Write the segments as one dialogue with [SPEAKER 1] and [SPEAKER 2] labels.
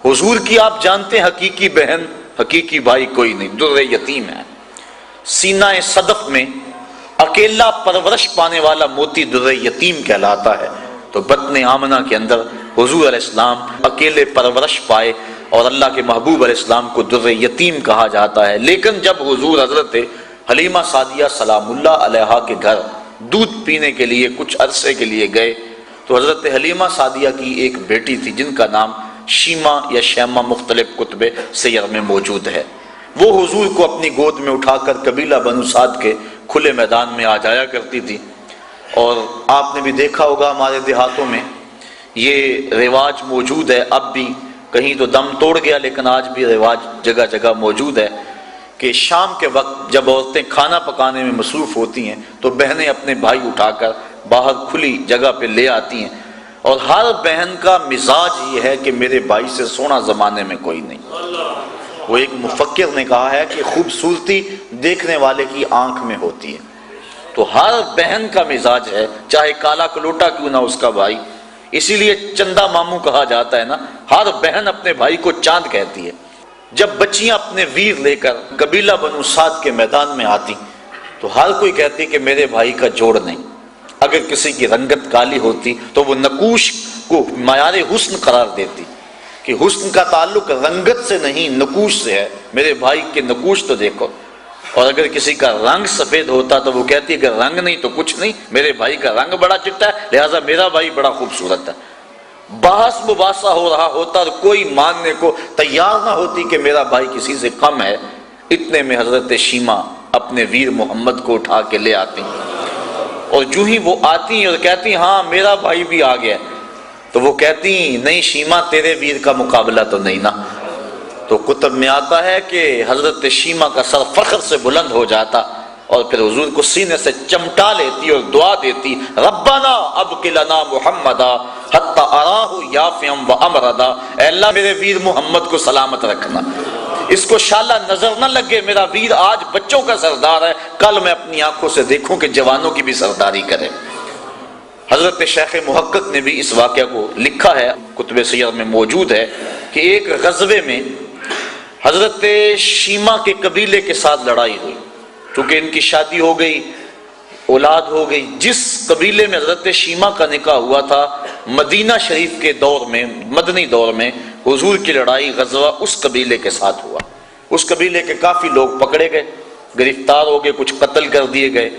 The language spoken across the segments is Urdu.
[SPEAKER 1] حضور کی آپ جانتے ہیں حقیقی بہن حقیقی بھائی کوئی نہیں، در یتیم ہے۔ سینہ صدف میں اکیلا پرورش پانے والا موتی در یتیم کہلاتا ہے، تو بطن آمنہ کے اندر حضور علیہ السلام اکیلے پرورش پائے اور اللہ کے محبوب علیہ السلام کو در یتیم کہا جاتا ہے۔ لیکن جب حضور حضرت حلیمہ سعدیہ سلام اللہ علیہا کے گھر دودھ پینے کے لیے کچھ عرصے کے لیے گئے تو حضرت حلیمہ سعدیہ کی ایک بیٹی تھی جن کا نام شیمہ یا شیمہ مختلف کتب سیر میں موجود ہے، وہ حضور کو اپنی گود میں اٹھا کر قبیلہ بنو سعد کے کھلے میدان میں آ جایا کرتی تھی۔ اور آپ نے بھی دیکھا ہوگا ہمارے دیہاتوں میں یہ رواج موجود ہے، اب بھی کہیں تو دم توڑ گیا لیکن آج بھی رواج جگہ جگہ موجود ہے کہ شام کے وقت جب عورتیں کھانا پکانے میں مصروف ہوتی ہیں تو بہنیں اپنے بھائی اٹھا کر باہر کھلی جگہ پہ لے آتی ہیں، اور ہر بہن کا مزاج یہ ہے کہ میرے بھائی سے سونا زمانے میں کوئی نہیں۔ وہ ایک مفکر نے کہا ہے کہ خوبصورتی دیکھنے والے کی آنکھ میں ہوتی ہے، تو ہر بہن کا مزاج ہے چاہے کالا کلوٹا کیوں نہ اس کا بھائی، اسی لیے چندہ ماموں کہا جاتا ہے نا، ہر بہن اپنے بھائی کو چاند کہتی ہے۔ جب بچیاں اپنے ویر لے کر قبیلہ بنو سعد کے میدان میں آتی تو ہر کوئی کہتی کہ میرے بھائی کا جوڑ نہیں۔ اگر کسی کی رنگت کالی ہوتی تو وہ نقوش کو معیار حسن قرار دیتی کہ حسن کا تعلق رنگت سے نہیں نقوش سے ہے، میرے بھائی کے نقوش تو دیکھو۔ اور اگر کسی کا رنگ سفید ہوتا تو وہ کہتی اگر رنگ نہیں تو کچھ نہیں، میرے بھائی کا رنگ بڑا چٹا ہے لہٰذا میرا بھائی بڑا خوبصورت ہے۔ بحث مباحثہ ہو رہا ہوتا اور کوئی ماننے کو تیار نہ ہوتی کہ میرا بھائی کسی سے کم ہے، اتنے میں حضرت شیمہ اپنے ویر محمد کو اٹھا کے لے آتی، اور جو ہی وہ آتی اور کہتی ہاں میرا بھائی بھی آ گیا، تو وہ کہتی نہیں شیمہ تیرے ویر کا مقابلہ تو نہیں نا۔ تو کتب میں آتا ہے کہ حضرت شیمہ کا سر فخر سے بلند ہو جاتا اور پھر حضور کو سینے سے چمٹا لیتی اور دعا دیتی ربنا ابقِ لنا محمدا حتی اراہ یافعا و امردا، اے اللہ میرے ویر محمد کو سلامت رکھنا، اس کو شالا نظر نہ لگے، میرا ویر آج بچوں کا سردار ہے، کل میں اپنی آنکھوں سے دیکھوں کہ جوانوں کی بھی سرداری کرے۔ حضرت شیخ محقق نے بھی اس واقعہ کو لکھا ہے، کتب سیر میں موجود ہے کہ ایک غزوے میں حضرت شیمہ کے قبیلے کے ساتھ لڑائی ہوئی، چونکہ ان کی شادی ہو گئی، اولاد ہو گئی۔ جس قبیلے میں حضرت شیمہ کا نکاح ہوا تھا مدینہ شریف کے دور میں، مدنی دور میں حضور کی لڑائی غزوہ اس قبیلے کے ساتھ ہوا۔ اس قبیلے کے کافی لوگ پکڑے گئے، گرفتار ہو گئے، کچھ قتل کر دیے گئے۔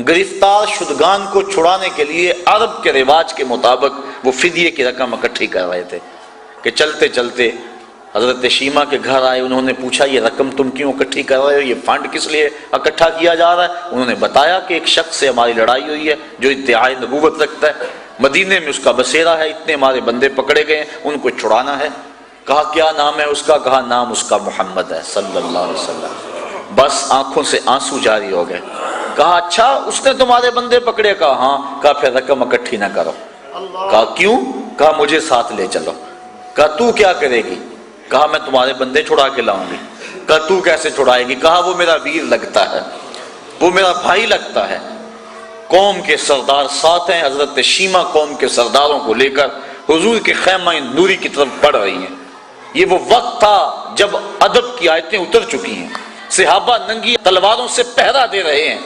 [SPEAKER 1] گرفتار شدگان کو چھڑانے کے لیے عرب کے رواج کے مطابق وہ فدیے کی رقم اکٹھی کر رہے تھے کہ چلتے چلتے حضرت شیمہ کے گھر آئے، انہوں نے پوچھا یہ رقم تم کیوں اکٹھی کر رہے ہو، یہ فنڈ کس لیے اکٹھا کیا جا رہا ہے؟ انہوں نے بتایا کہ ایک شخص سے ہماری لڑائی ہوئی ہے جو ادعائے نبوت رکھتا ہے، مدینے میں اس کا بسیرا ہے، اتنے ہمارے بندے پکڑے گئے ہیں، ان کو چھڑانا ہے۔ کہا کیا نام ہے اس کا؟ کہا نام اس کا محمد ہے صلی اللہ علیہ وسلم۔ بس آنکھوں سے آنسو جاری ہو گئے۔ کہا اچھا اس نے تمہارے بندے پکڑے؟ کہا ہاں۔ کہا پھر رقم اکٹھی نہ کرو۔ کہا کیوں؟ کہا مجھے ساتھ لے چلو۔ کہا تو کیا کرے گی؟ کہا میں تمہارے بندے چھڑا کے لاؤں گی۔ کہا تو کیسے چھڑائے گی؟ کہا وہ میرا ویر لگتا ہے، وہ میرا بھائی لگتا ہے۔ قوم کے سردار ساتھ ہیں، حضرت شیمہ قوم کے سرداروں کو لے کر حضور کے خیمہ نوری کی طرف بڑھ رہی ہیں۔ یہ وہ وقت تھا جب ادب کی آیتیں اتر چکی ہیں، صحابہ ننگی تلواروں سے پہرا دے رہے ہیں۔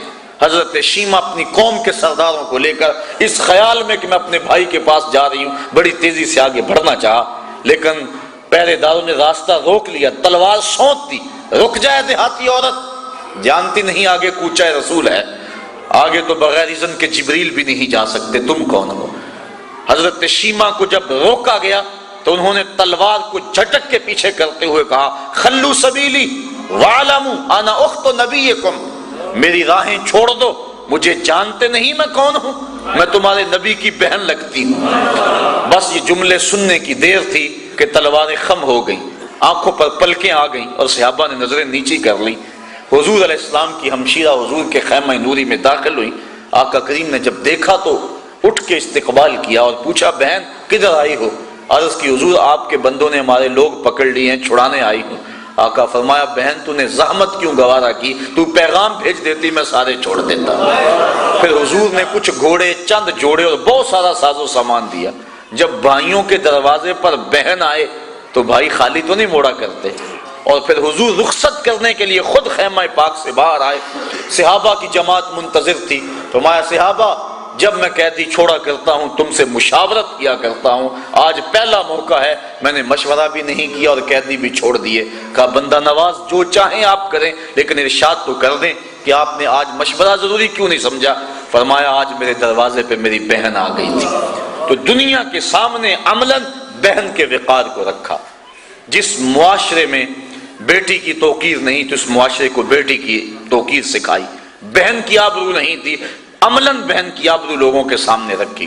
[SPEAKER 1] حضرت شیمہ اپنی قوم کے سرداروں کو لے کر اس خیال میں کہ میں اپنے بھائی کے پاس جا رہی ہوں بڑی تیزی سے آگے بڑھنا چاہا، لیکن پہرے داروں نے راستہ روک لیا، تلوار سونت دی۔ رک جائے دیہاتی عورت، جانتی نہیں آگے کوچہ رسول ہے، آگے تو بغیر اذن کے جبریل بھی نہیں جا سکتے، تم کون ہو؟ حضرت شیمہ کو جب روکا گیا تو انہوں نے تلوار کو جھٹک کے پیچھے کرتے ہوئے کہا خلو سبیلی وَعْلَمُوا انا اخت نبیکم، میری راہیں چھوڑ دو، مجھے جانتے نہیں میں کون ہوں، میں تمہارے نبی کی بہن لگتی ہوں۔ بس یہ جملے سننے کی دیر تھی کہ تلواریں خم ہو گئیں، آنکھوں پر پلکیں آ گئیں اور صحابہ نے نظریں نیچی کر لیں۔ حضور علیہ السلام کی ہمشیرہ حضور کے خیمہ نوری میں داخل ہوئی۔ آقا کریم نے جب دیکھا تو اٹھ کے استقبال کیا اور پوچھا بہن کدھر آئی ہو؟ عرض کی حضور آپ کے بندوں نے ہمارے لوگ پکڑ لیے ہیں، چھڑانے آئی ہوں۔ آقا فرمایا بہن تو نے زحمت کیوں گوارا کی، تو پیغام بھیج دیتی میں سارے چھوڑ دیتا۔ پھر حضور نے کچھ گھوڑے، چند جوڑے اور بہت سارا ساز و سامان دیا۔ جب بھائیوں کے دروازے پر بہن آئے تو بھائی خالی تو نہیں موڑا کرتے. اور پھر حضور رخصت کرنے کے لیے خود خیمہ پاک سے باہر آئے. صحابہ کی جماعت منتظر تھی. فرمایا صحابہ جب میں قیدی چھوڑا کرتا ہوں تم سے مشاورت کیا کرتا ہوں, آج پہلا موقع ہے میں نے مشورہ بھی نہیں کیا اور قیدی بھی چھوڑ دیے. کہا بندہ نواز جو چاہیں آپ کریں لیکن ارشاد تو کر دیں کہ آپ نے آج مشورہ ضروری کیوں نہیں سمجھا. فرمایا آج میرے دروازے پہ میری بہن آ گئی تھی. تو دنیا کے سامنے عملاً بہن کے وقار کو رکھا. جس معاشرے میں بیٹی کی توقیر نہیں تو اس معاشرے کو بیٹی کی توقیر سکھائی. بہن کی آبرو نہیں تھی, عملاً بہن کی آبرو لوگوں کے سامنے رکھی.